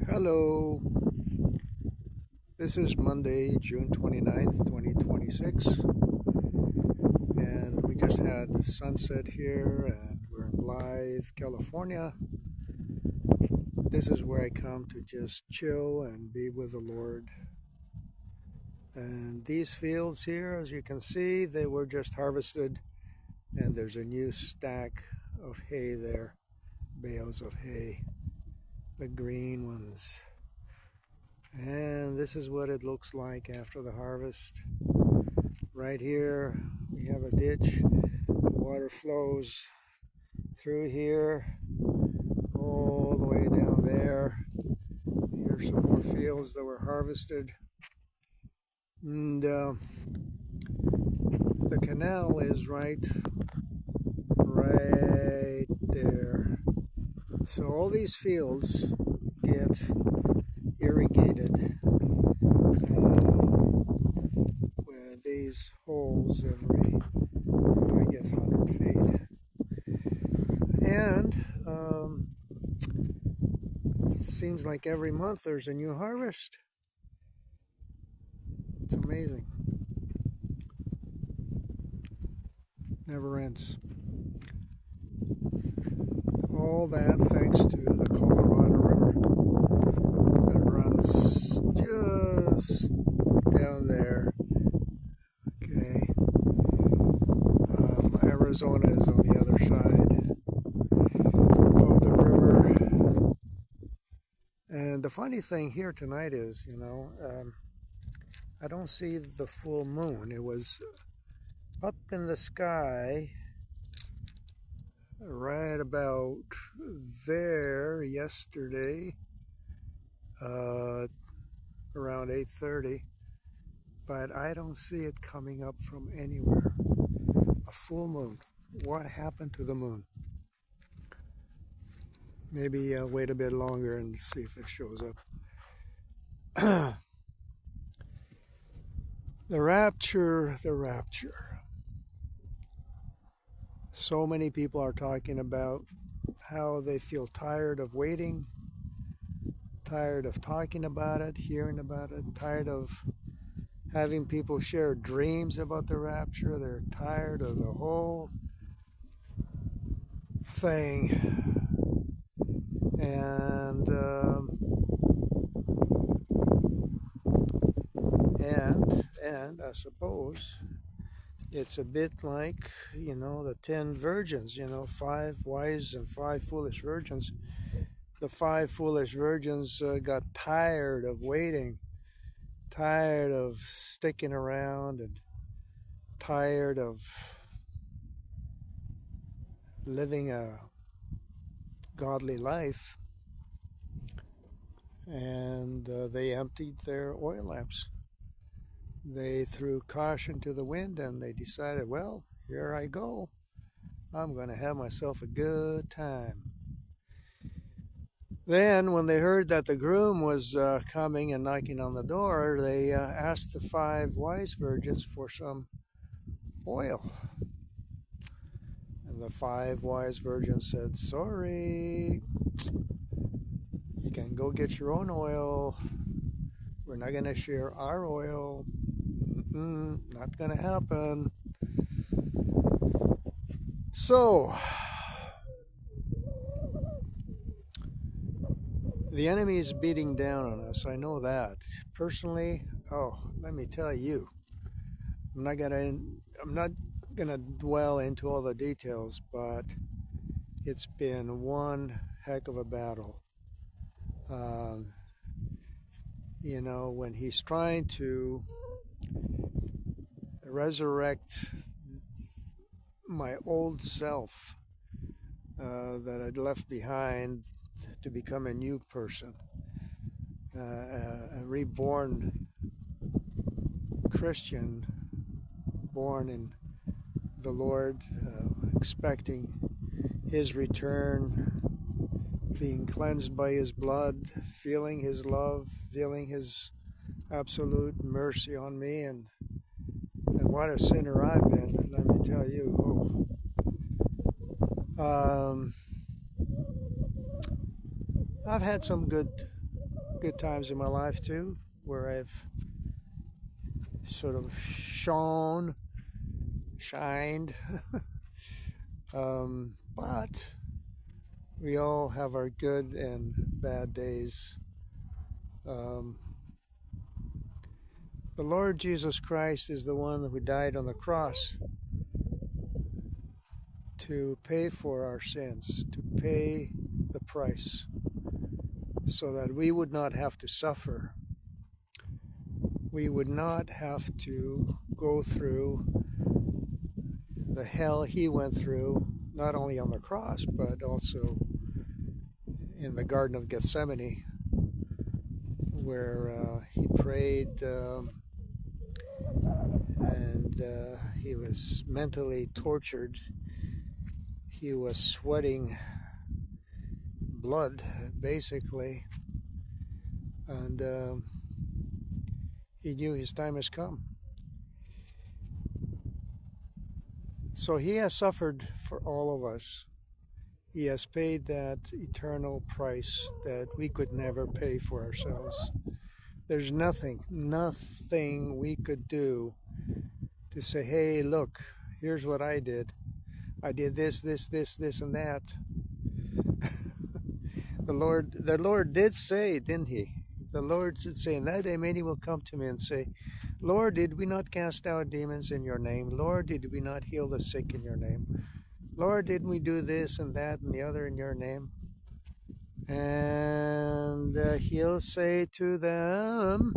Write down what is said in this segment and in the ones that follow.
Hello, this is Monday, June 29th, 2026, and we just had sunset here, and we're in Blythe, California. This is where I come to just chill and be with the Lord. And these fields here, as you can see, they were just harvested, and there's a new stack of hay there, bales of hay, the green ones. And this is what it looks like after the harvest. Right here we have a ditch. Water flows through here all the way down there. Here's some more fields that were harvested. And the canal is right there. So all these fields get irrigated with these holes every, I guess, 100 feet. And it seems like every month there's a new harvest. It's amazing. Never ends. All that thanks to the Colorado River that runs just down there. Okay. Arizona is on the other side of the river. And the funny thing here tonight is, I don't see the full moon. It was up in the sky right about there yesterday, around 8:30, but I don't see it coming up from anywhere. A full moon. What happened to the moon? Maybe I'll wait a bit longer and see if it shows up. The rapture. So many people are talking about how they feel tired of waiting, tired of talking about it, hearing about it, tired of having people share dreams about the rapture. They're tired of the whole thing. And I suppose it's a bit like, the 10 virgins, 5 wise and 5 foolish virgins. The 5 foolish virgins got tired of waiting, tired of sticking around, and tired of living a godly life. And they emptied their oil lamps. They threw caution to the wind, and they decided, well, here I go. I'm going to have myself a good time. Then, when they heard that the groom was coming and knocking on the door, they asked the 5 wise virgins for some oil. And the 5 wise virgins said, sorry, you can go get your own oil. We're not going to share our oil. Not going to happen. So, the enemy is beating down on us. I know that. Personally, let me tell you, I'm not gonna dwell into all the details, but it's been one heck of a battle. When he's trying to resurrect my old self that I'd left behind to become a new person, a reborn Christian, born in the Lord, expecting His return, being cleansed by His blood, feeling His love, feeling His absolute mercy on me, and what a sinner I've been, let me tell you. I've had some good good times in my life too, where I've sort of shined. But we all have our good and bad days. Um, the Lord Jesus Christ is the one who died on the cross to pay for our sins, to pay the price, so that we would not have to suffer. We would not have to go through the hell he went through, not only on the cross, but also in the Garden of Gethsemane, where he prayed and he was mentally tortured. He was sweating blood, basically, and he knew his time has come. So he has suffered for all of us. He has paid that eternal price that we could never pay for ourselves. There's nothing we could do to say, hey, look, here's what I did. I did this, and that. The Lord did say, didn't he? The Lord did say, in that day many will come to me and say, Lord, did we not cast out demons in your name? Lord, did we not heal the sick in your name? Lord, didn't we do this and that and the other in your name? And he'll say to them,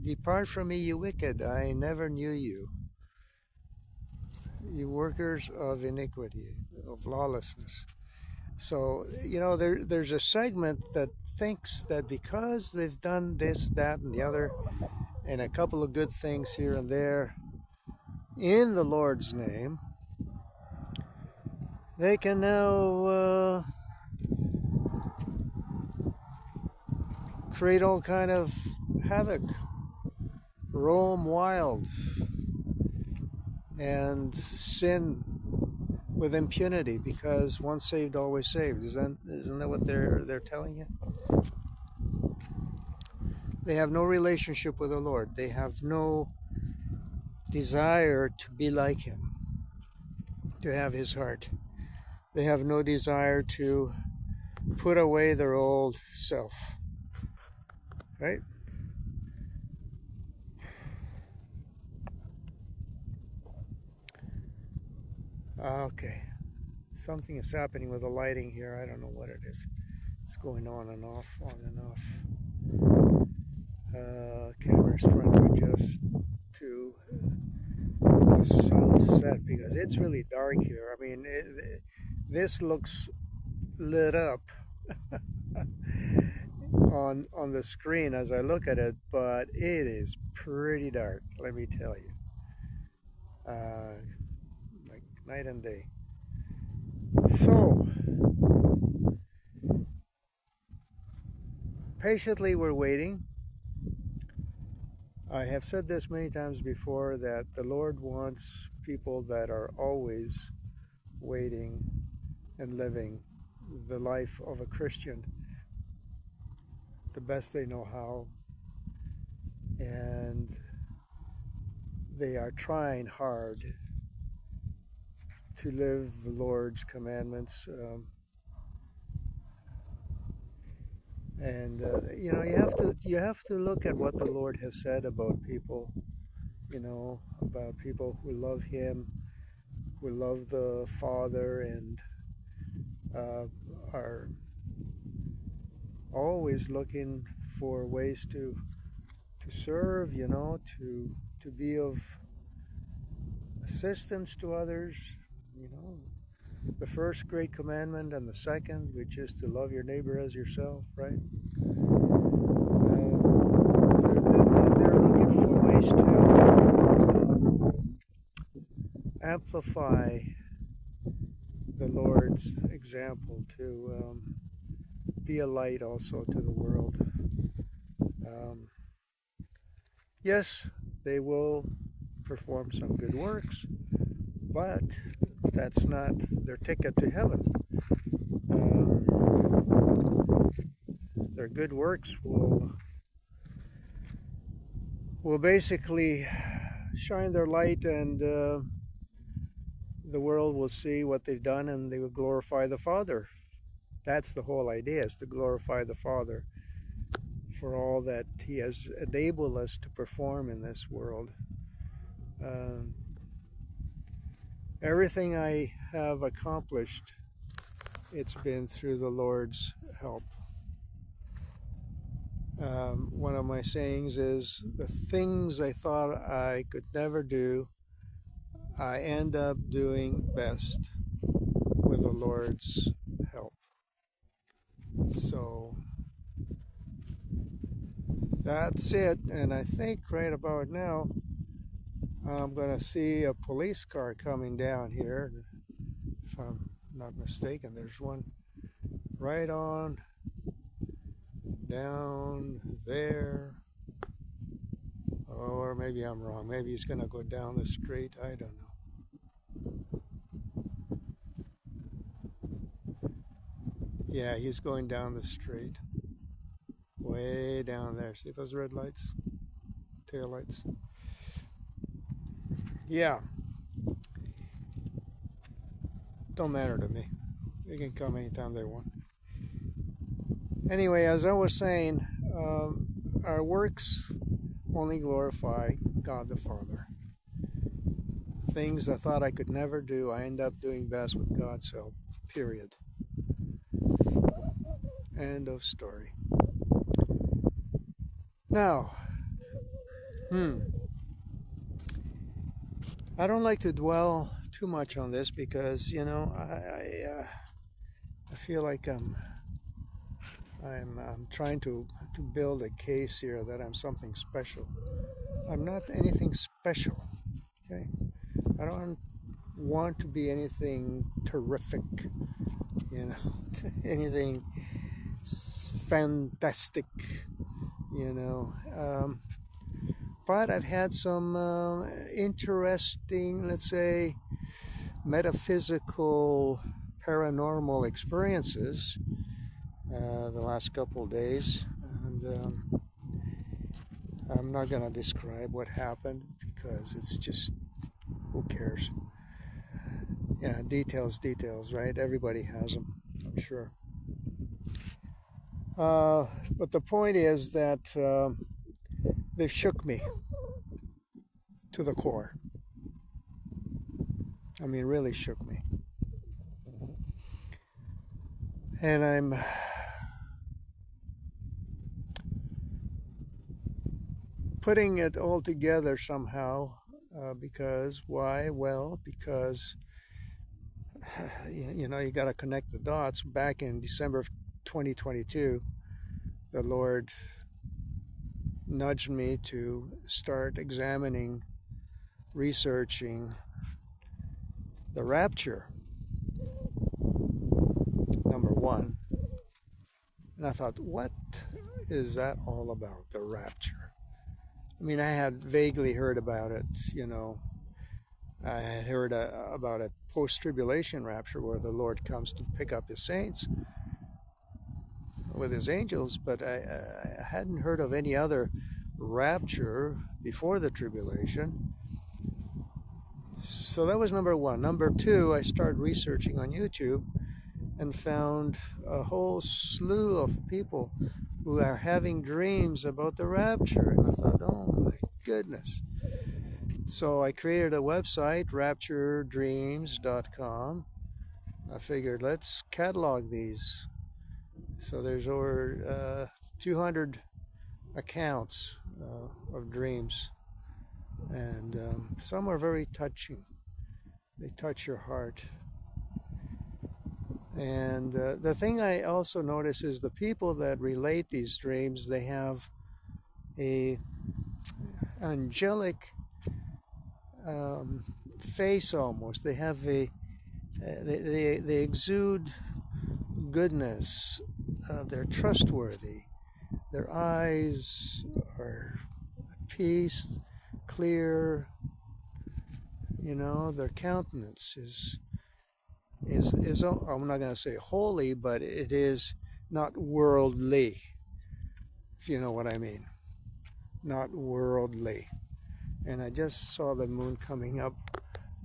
depart from me, you wicked, I never knew you. You workers of iniquity, of lawlessness. So, there's a segment that thinks that because they've done this, that, and the other, and a couple of good things here and there in the Lord's name, they can now create all kind of havoc, roam wild, and sin with impunity, because once saved, always saved. Isn't that what they're telling you? They have no relationship with the Lord. They have no desire to be like him, to have his heart. They have no desire to put away their old self. Right? Okay. Something is happening with the lighting here. I don't know what it is. It's going on and off, on and off. Camera's trying to adjust to the sunset because it's really dark here. I mean, this looks lit up on the screen as I look at it, but it is pretty dark, let me tell you. Like night and day. So, patiently we're waiting. I have said this many times before, that the Lord wants people that are always waiting and living the life of a Christian the best they know how, and they are trying hard to live the Lord's commandments. You have to look at what the Lord has said about people, about people who love him, who love the Father, and are always looking for ways to serve, to be of assistance to others. The first great commandment and the second, which is to love your neighbor as yourself, right? They're looking for ways to amplify the Lord's example, to be a light also to the world. Yes, they will perform some good works, but that's not their ticket to heaven. Their their good works will basically shine their light, and the world will see what they've done, and they will glorify the Father. That's the whole idea, is to glorify the Father for all that He has enabled us to perform in this world. Everything I have accomplished, it's been through the Lord's help. One of my sayings is, the things I thought I could never do, I end up doing best with the Lord's help. So that's it. And I think right about now, I'm going to see a police car coming down here. If I'm not mistaken, there's one right on down there. Or maybe I'm wrong. Maybe he's going to go down the street. I don't know. Yeah, he's going down the street. Way down there. See those red lights? Tail lights. Yeah. Don't matter to me. They can come anytime they want. Anyway, as I was saying, our works only glorify God the Father. Things I thought I could never do, I end up doing best with God's help. Period. End of story. Now, I don't like to dwell too much on this because, you know, I feel like I'm trying to build a case here that I'm something special. I'm not anything special. Okay, I don't want to be anything terrific, you know, anything fantastic, you know. But I've had some interesting, let's say, metaphysical, paranormal experiences the last couple of days, and I'm not going to describe what happened because it's just, who cares? Yeah, details, right? Everybody has them, I'm sure. But the point is that they shook me to the core. I mean, really shook me. And I'm putting it all together somehow because, why? Well, because, you know, you got to connect the dots. Back in December of 2022, the Lord nudged me to start examining, researching the rapture, number one. And I thought, what is that all about, the rapture? I mean, I had vaguely heard about it, you know. I had heard about a post-tribulation rapture where the Lord comes to pick up His saints with His angels, but I hadn't heard of any other rapture before the tribulation. So that was number one. Number two, I started researching on YouTube and found a whole slew of people who are having dreams about the rapture. And I thought, oh my goodness. So I created a website, rapturedreams.com. I figured, let's catalog these. So there's over 200 accounts of dreams. And some are very touching. They touch your heart. And the thing I also notice is the people that relate these dreams, they have a angelic face almost. They have they exude goodness. They're trustworthy. Their eyes are at peace, clear. You know, their countenance is I'm not going to say holy, but it is not worldly. if you know what I mean. Not worldly. And I just saw the moon coming up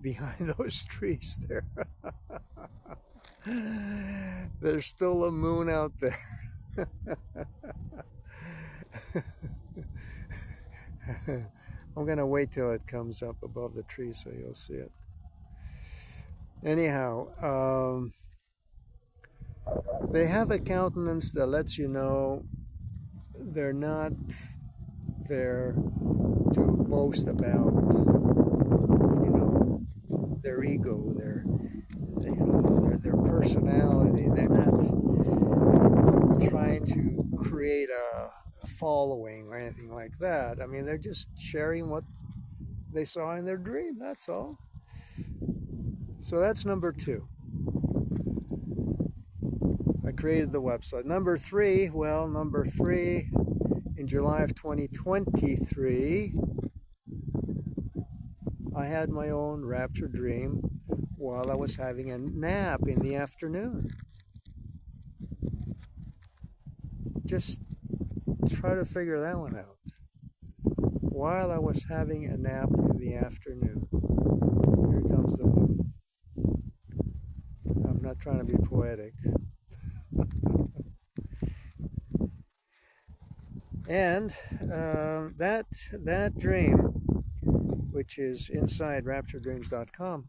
behind those trees there. There's still a moon out there. I'm gonna wait till it comes up above the tree so you'll see it. Anyhow, they have a countenance that lets you know they're not there to boast about, their ego, their personality. They're not trying to create a following or anything like that. I mean, they're just sharing what they saw in their dream, that's all. So that's number 2. I created the website. Number 3, in July of 2023, I had my own rapture dream while I was having a nap in the afternoon. Just try to figure that one out. While I was having a nap in the afternoon. Here comes the moon. I'm not trying to be poetic. And that dream, which is inside rapturedreams.com,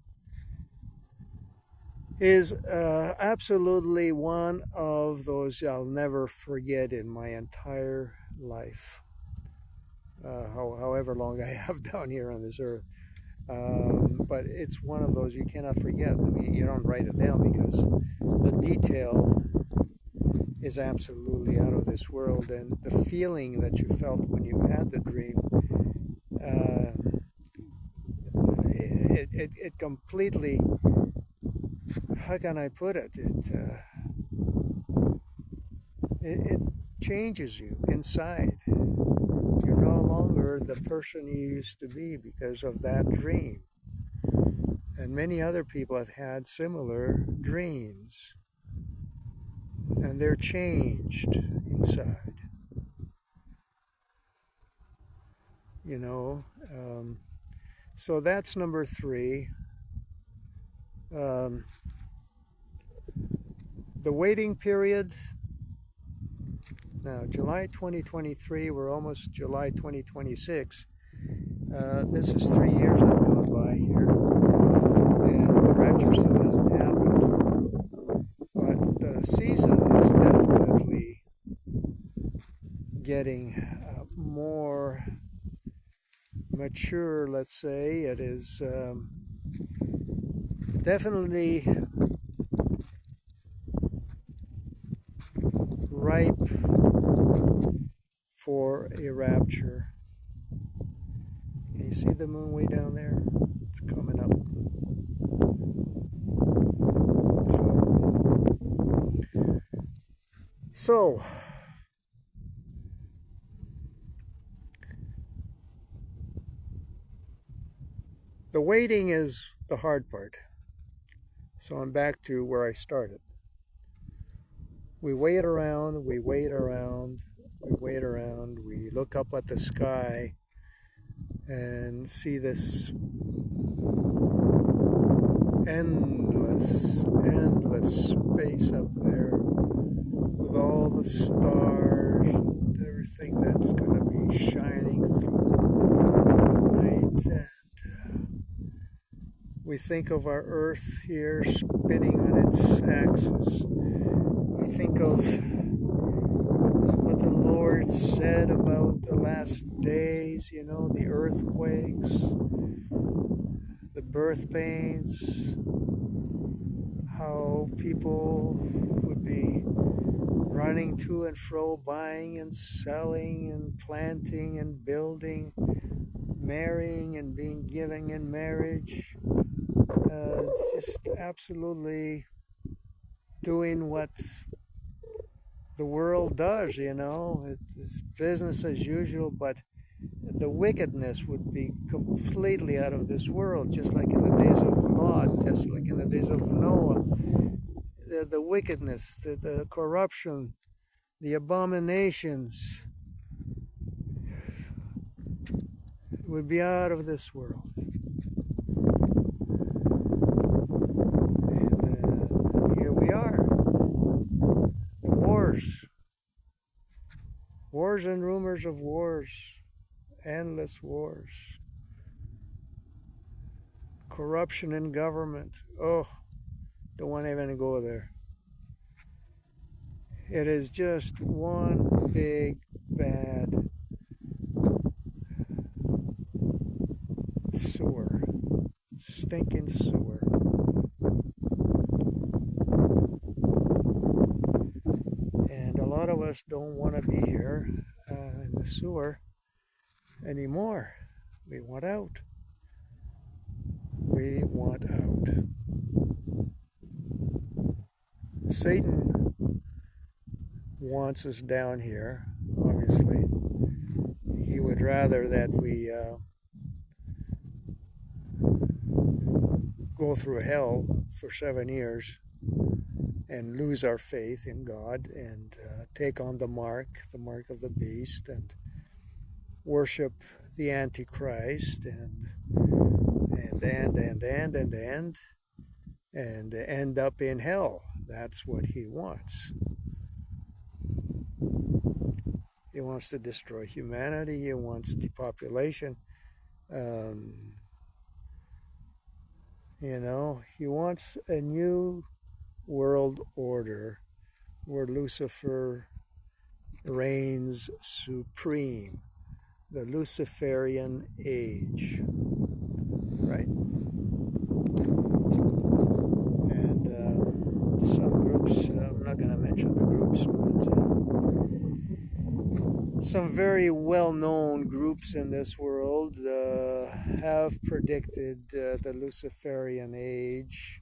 is absolutely one of those I'll never forget in my entire life, however long I have down here on this earth. But it's one of those you cannot forget. I mean, you don't write it down because the detail is absolutely out of this world, and the feeling that you felt when you had the dream, it completely, how can I put it? It changes you inside. You're no longer the person you used to be because of that dream. And many other people have had similar dreams, and they're changed inside. So that's number 3. The waiting period. Now, July 2023, we're almost July 2026. This is 3 years that have gone by here, and the rapture still hasn't happened. But the season is definitely getting more mature, let's say. It is definitely ripe for a rapture. Can you see the moon way down there? It's coming up. So the waiting is the hard part. So I'm back to where I started. We wait around, we wait around, we wait around, we look up at the sky and see this endless space up there with all the stars and everything that's going to be shining through the night. And we think of our Earth here spinning on its axis. We think of what the Lord said about the last days, the earthquakes, the birth pains, how people would be running to and fro, buying and selling and planting and building, marrying and being given in marriage, just absolutely doing what the world does, it's business as usual, but the wickedness would be completely out of this world, just like in the days of Lot, just like in the days of Noah. The wickedness, the corruption, the abominations, would be out of this world. And here we are. Wars. Wars and rumors of wars. Endless wars. Corruption in government. Oh, don't want to even go there. It is just one big bad sewer. Stinking sewer. And a lot of us don't want to be here in the sewer anymore. We want out. We want out. Satan wants us down here, obviously. He would rather that we go through hell for 7 years and lose our faith in God and take on the mark of the beast, and worship the Antichrist and end up in hell. That's what he wants. He wants to destroy humanity. He wants depopulation. He wants a new world order where Lucifer reigns supreme. The Luciferian age, right? And some groups, I'm not going to mention the groups, but some very well-known groups in this world have predicted the Luciferian age.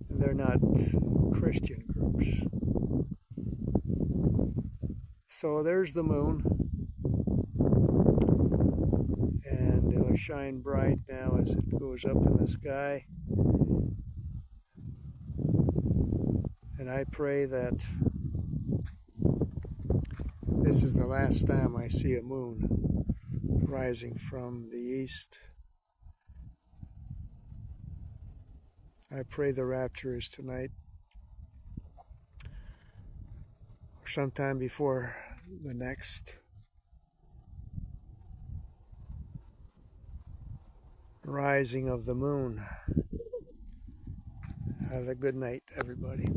They're not Christian groups. So there's the moon, and it'll shine bright now as it goes up in the sky. And I pray that this is the last time I see a moon rising from the east. I pray the rapture is tonight, or sometime before the next rising of the moon. Have a good night, everybody.